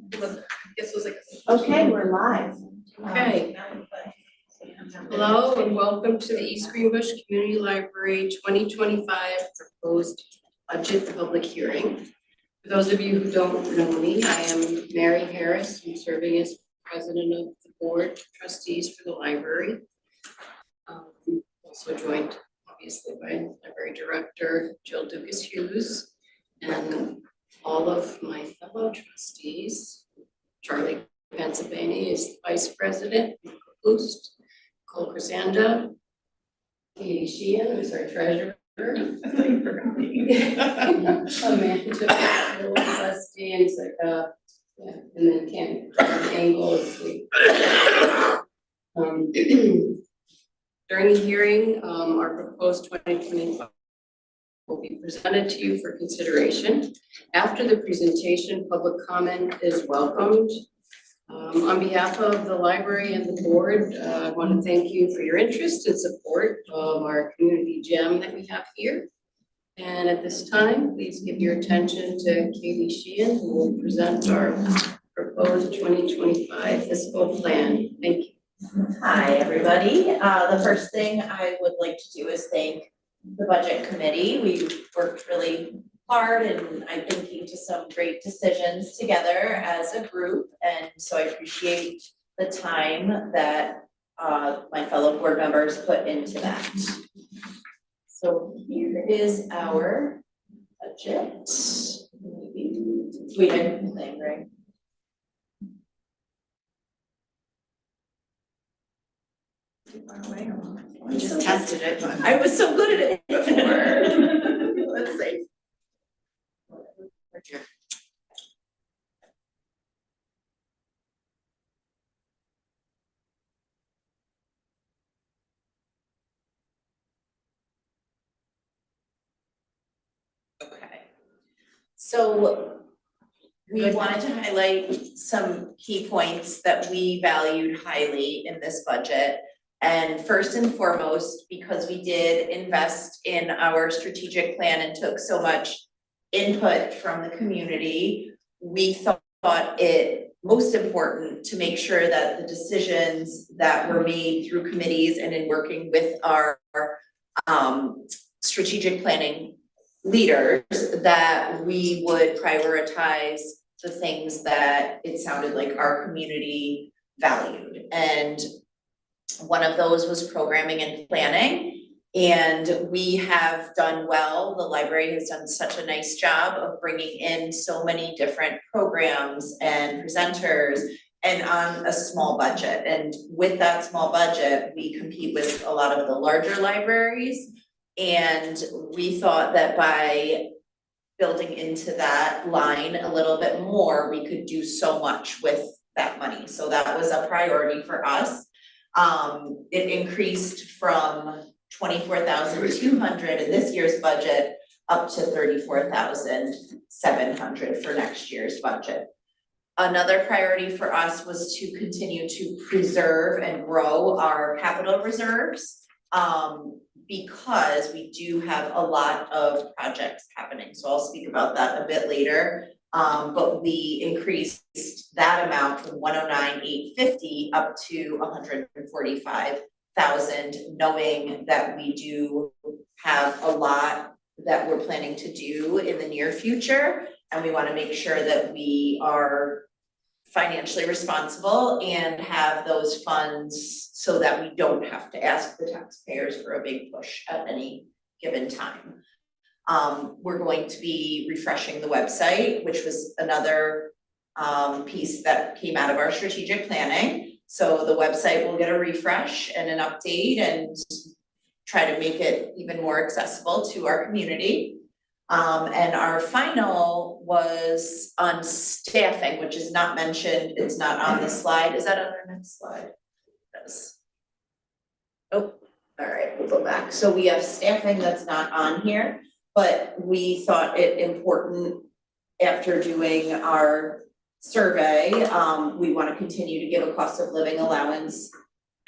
Guess it was like. Okay, we're live. Okay. Hello and welcome to the East Greenbush Community Library 2025 proposed budget public hearing. For those of you who don't know me, I am Mary Harris. I'm serving as president of the board of trustees for the library. Also joined obviously by library director Jill Dukas Hughes and all of my fellow trustees. Charlie Pennsylvania is the vice president, Boost, Cole Crisanda, Katie Sheehan, who's our treasurer. Amanda, trustee, and it's like, yeah, and then Ken Angle is during the hearing, our proposed 2025 will be presented to you for consideration. After the presentation, public comment is welcomed. On behalf of the library and the board, I want to thank you for your interest and support of our community gem that we have here. And at this time, please give your attention to Katie Sheehan, who will present our proposed 2025 fiscal plan. Thank you. Hi, everybody. The first thing I would like to do is thank the budget committee. We worked really hard and I think came to some great decisions together as a group. And so I appreciate the time that my fellow board members put into that. So here is our budget. We did the thing, right? I just tested it, but I was so good at it before. Let's see. Okay. So we wanted to highlight some key points that we valued highly in this budget. And first and foremost, because we did invest in our strategic plan and took so much input from the community, we thought it most important to make sure that the decisions that were made through committees and in working with our strategic planning leaders, that we would prioritize the things that it sounded like our community valued. And one of those was programming and planning, and we have done well. The library has done such a nice job of bringing in so many different programs and presenters and on a small budget. And with that small budget, we compete with a lot of the larger libraries. And we thought that by building into that line a little bit more, we could do so much with that money. So that was a priority for us. It increased from 24,200 in this year's budget up to 34,700 for next year's budget. Another priority for us was to continue to preserve and grow our capital reserves, because we do have a lot of projects happening. So I'll speak about that a bit later. But we increased that amount from 109,850 up to 145,000, knowing that we do have a lot that we're planning to do in the near future, and we want to make sure that we are financially responsible and have those funds so that we don't have to ask the taxpayers for a big push at any given time. We're going to be refreshing the website, which was another piece that came out of our strategic planning. So the website will get a refresh and an update and try to make it even more accessible to our community. And our final was on staffing, which is not mentioned. It's not on the slide. Is that on our next slide? Yes. Oh, all right, we'll go back. So we have staffing that's not on here, but we thought it important after doing our survey. We want to continue to give a cost of living allowance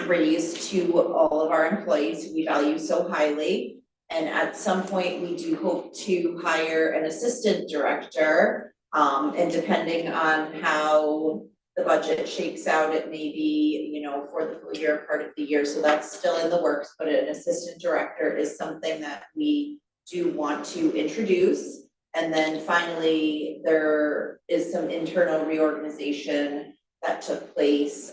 raise to all of our employees who we value so highly. And at some point, we do hope to hire an assistant director And depending on how the budget shakes out, it may be, for the full year, part of the year, so that's still in the works, but an assistant director is something that we do want to introduce. And then finally, there is some internal reorganization that took place,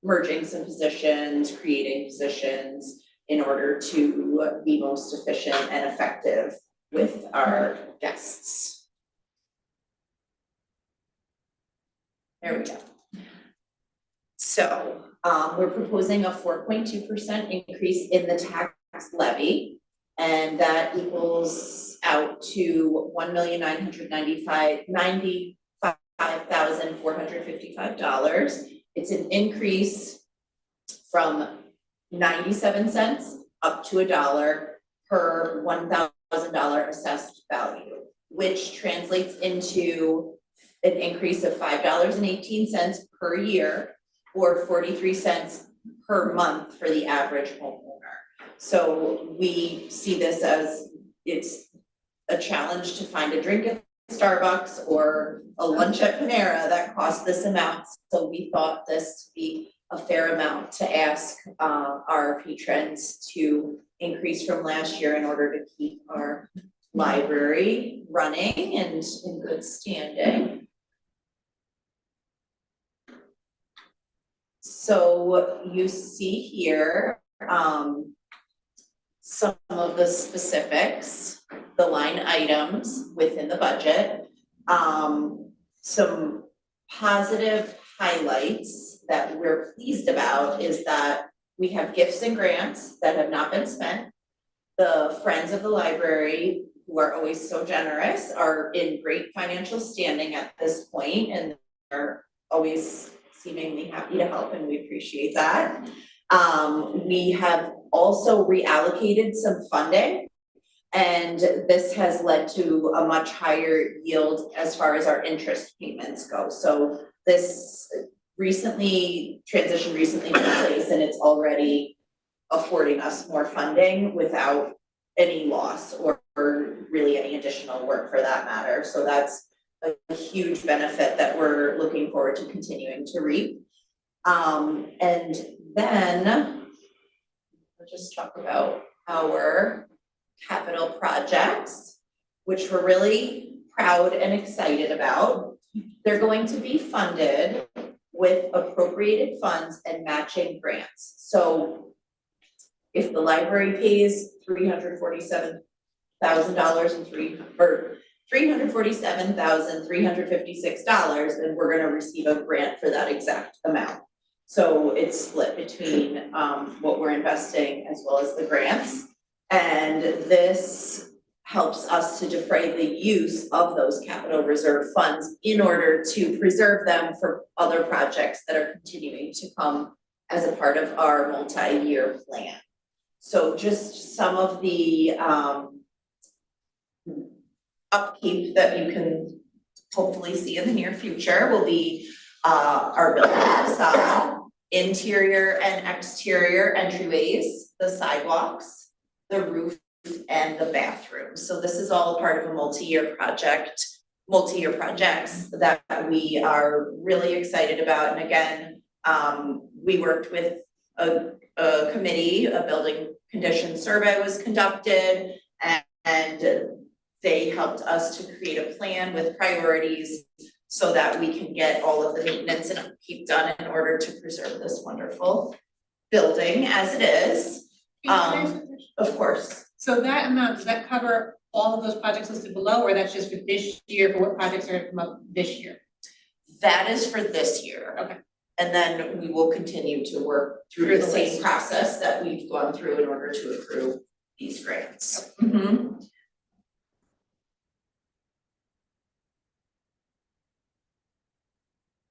merging some positions, creating positions in order to be most efficient and effective with our guests. There we go. So, we're proposing a 4.2% increase in the tax levy, and that equals out to $1,995,455. It's an increase from 97 cents up to $1 per $1,000 assessed value, which translates into an increase of $5.18 per year, or 43 cents per month for the average homeowner. So we see this as it's a challenge to find a drink at Starbucks or a lunch at Panera that costs this amount. So we thought this to be a fair amount to ask our patrons to increase from last year in order to keep our library running and in good standing. So you see here some of the specifics, the line items within the budget. Some positive highlights that we're pleased about is that we have gifts and grants that have not been spent. The Friends of the Library, who are always so generous, are in great financial standing at this point, and they're always seemingly happy to help, and we appreciate that. We have also reallocated some funding, and this has led to a much higher yield as far as our interest payments go. So this transition recently took place, and it's already affording us more funding without any loss or really any additional work for that matter. So that's a huge benefit that we're looking forward to continuing to reap. And then we'll just talk about our capital projects, which we're really proud and excited about. They're going to be funded with appropriated funds and matching grants. So if the library pays $347,356, then we're gonna receive a grant for that exact amount. So it's split between what we're investing as well as the grants. And this helps us to defray the use of those capital reserve funds in order to preserve them for other projects that are continuing to come as a part of our multi-year plan. So just some of the upkeep that you can hopefully see in the near future will be our building facade, interior and exterior entryways, the sidewalks, the roof, and the bathroom. So this is all part of a multi-year projects that we are really excited about. And again, we worked with a committee, a building condition survey was conducted, and they helped us to create a plan with priorities so that we can get all of the maintenance and upkeep done in order to preserve this wonderful building as it is. Of course. So that amount, does that cover all of those projects listed below, or that's just for this year, for what projects are gonna come up this year? That is for this year. Okay. And then we will continue to work through the same process that we've gone through in order to accrue these grants. Mm-hmm.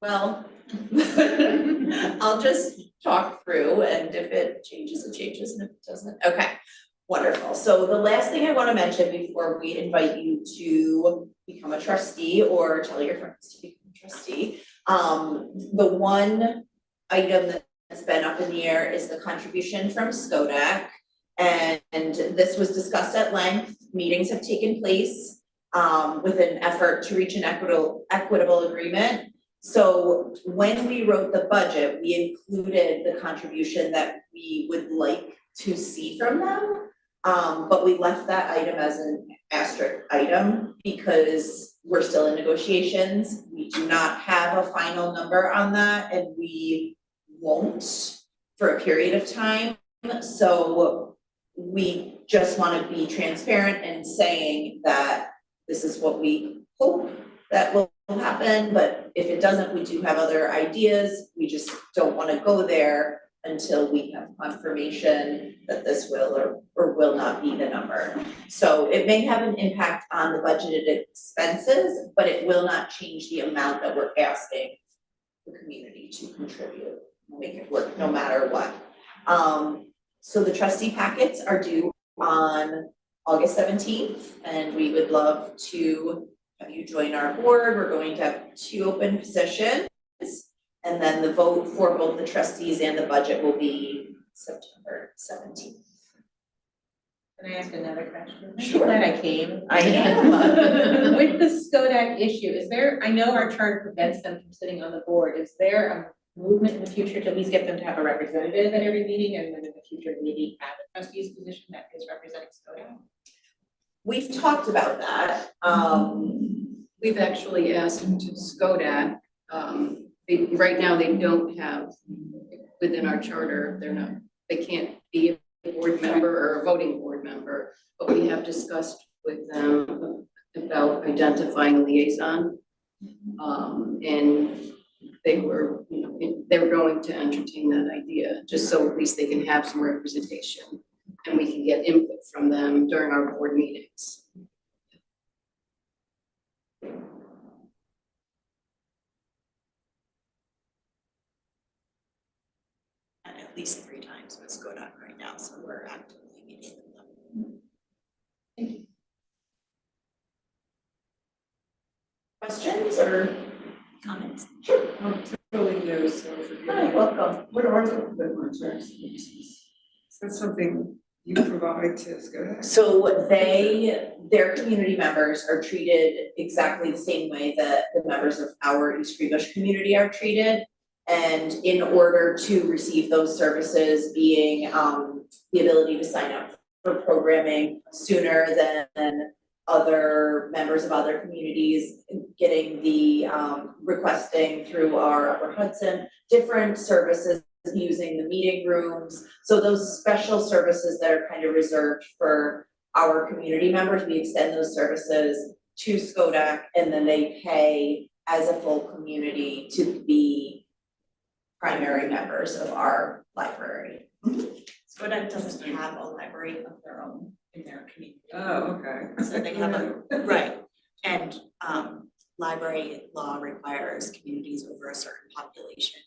Well, I'll just talk through, and if it changes, it changes, and if it doesn't, okay, wonderful. So the last thing I want to mention before we invite you to become a trustee or tell your friends to become a trustee, the one item that's been up in the air is the contribution from SCODAC, and this was discussed at length. Meetings have taken place. with an effort to reach an equitable agreement. So when we wrote the budget, we included the contribution that we would like to see from them. But we left that item as an asterisk item because we're still in negotiations. We do not have a final number on that, and we won't for a period of time. So we just want to be transparent in saying that this is what we hope that will happen, but if it doesn't, we do have other ideas. We just don't want to go there until we have confirmation that this will or will not be the number. So it may have an impact on the budgeted expenses, but it will not change the amount that we're asking the community to contribute, make it work no matter what. So the trustee packets are due on August 17th, and we would love to have you join our board. We're going to have 2 open positions, and then the vote for both the trustees and the budget will be September 17th. Can I ask another question? Sure. I'm glad I came. I am. With the SCODAC issue, is there, I know our charter prevents them from sitting on the board, is there a movement in the future to at least get them to have a representative at every meeting, and then in the future maybe have a trustee's position that is representing SCODAC? We've talked about that. We've actually asked to SCODAC, right now they don't have, within our charter, they can't be a board member or a voting board member, but we have discussed with them about identifying a liaison. And they were going to entertain that idea, just so at least they can have some representation and we can get input from them during our board meetings. At least 3 times with SCODAC right now, so we're actively meeting with them. Questions or Comments? Sure. Totally new, so Hi, welcome. what are the liquor insurance services? Is that something you provide to SCODAC? So their community members are treated exactly the same way that the members of our East Greenbush community are treated. And in order to receive those services, being the ability to sign up for programming sooner than other members of other communities, getting the requesting through our Upper Hudson, different services using the meeting rooms. So those special services that are kind of reserved for our community members, we extend those services to SCODAC, and then they pay as a full community to be primary members of our library. SCODAC doesn't have a library of their own in their community. Oh, okay. So they have right, and library law requires communities over a certain population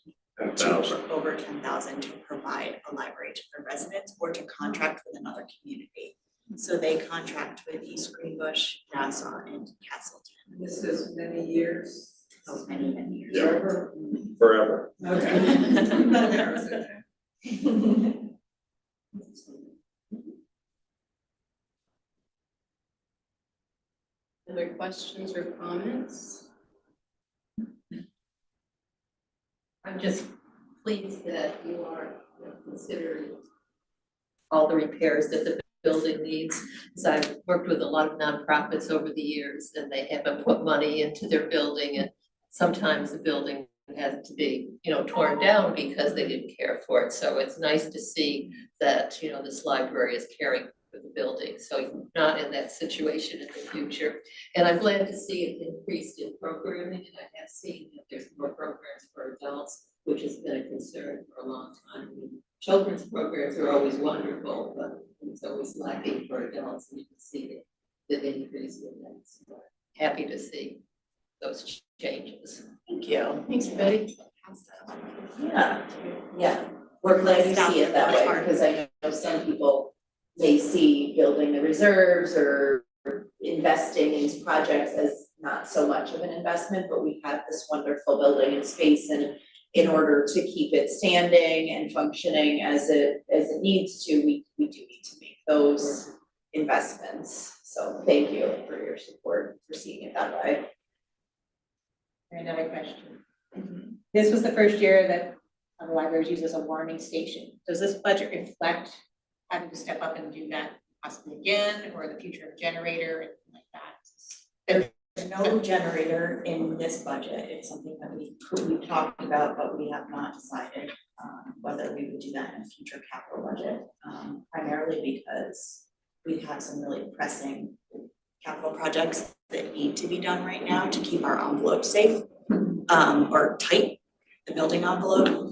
over 10,000 to provide a library to their residents or to contract with another community. So they contract with East Greenbush, Nassau, and Castleton. This is many years. So many years. Yeah. Forever? Forever. Okay. Other questions or comments? I'm just pleased that you are considering all the repairs that the building needs. Because I've worked with a lot of nonprofits over the years, and they haven't put money into their building, and sometimes the building has to be, torn down because they didn't care for it. So it's nice to see that, this library is caring for the building, so you're not in that situation in the future. And I'm glad to see it increased in programming, and I have seen that there's more programs for adults, which has been a concern for a long time. I mean, children's programs are always wonderful, but it's always lacking for adults, and you can see the increase in that. So happy to see those changes. Thank you. Thanks, Betty. Yeah, we're glad you see it that way, because I know some people may see building the reserves or investing in projects as not so much of an investment, but we have this wonderful building and space, and in order to keep it standing and functioning as it needs to, we do need to make those investments. So thank you for your support, for seeing it that way. Another question. This was the first year that the library uses a warming station. Does this budget reflect having to step up and do that possibly again, or the future of generator and like that? There's no generator in this budget. It's something that we've talked about, but we have not decided whether we would do that in a future capital budget. Primarily because we have some really pressing capital projects that need to be done right now to keep our envelope safe, or tight, the building envelope.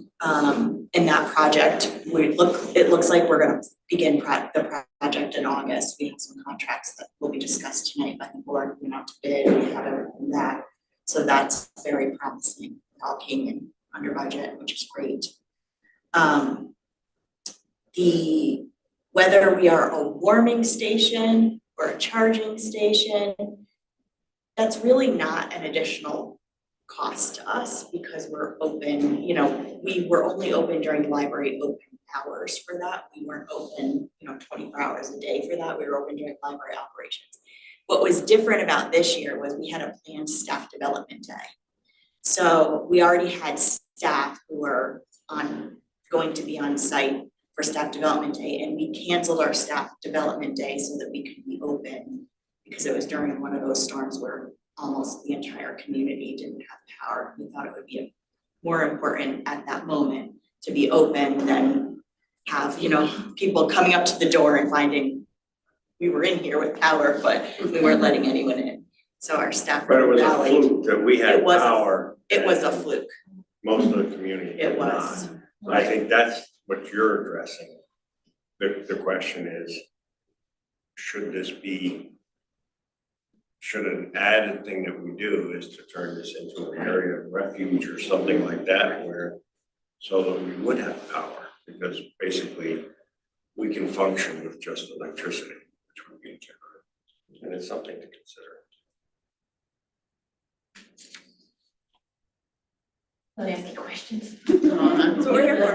In that project, it looks like we're gonna begin the project in August. We have some contracts that will be discussed tonight by the board, went out to bid, we have everything that. So that's very promising. It all came in under budget, which is great. Whether we are a warming station or a charging station, that's really not an additional cost to us because we're open, we were only open during library open hours for that. We weren't open, 24 hours a day for that. We were open during library operations. What was different about this year was we had a planned staff development day. So we already had staff who were going to be on site for staff development day, and we canceled our staff development day so that we could be open because it was during one of those storms where almost the entire community didn't have power. We thought it would be more important at that moment to be open than have, people coming up to the door and finding we were in here with power, but we weren't letting anyone in. So our staff But it was a rallied. fluke that we had power. It was a fluke. Most of the community It did was. not. I think that's what you're addressing. The question is, should an added thing that we do is to turn this into an area of refuge or something like that so that we would have power, because basically we can function with just electricity, which would be a generator, and it's something to consider. Don't ask me questions. So we're here for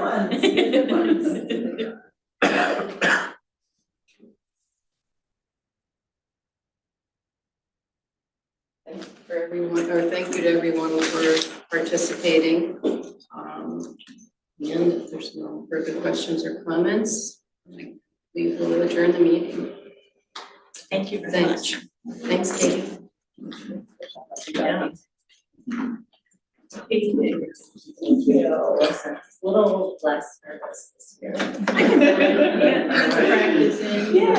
Thank you to everyone for participating. And if there's no further questions or comments, we will adjourn the meeting. Thank you very Thanks. much. Thanks, Katie. Yeah. Thank you. Little less nervous this year. Practicing. Yeah.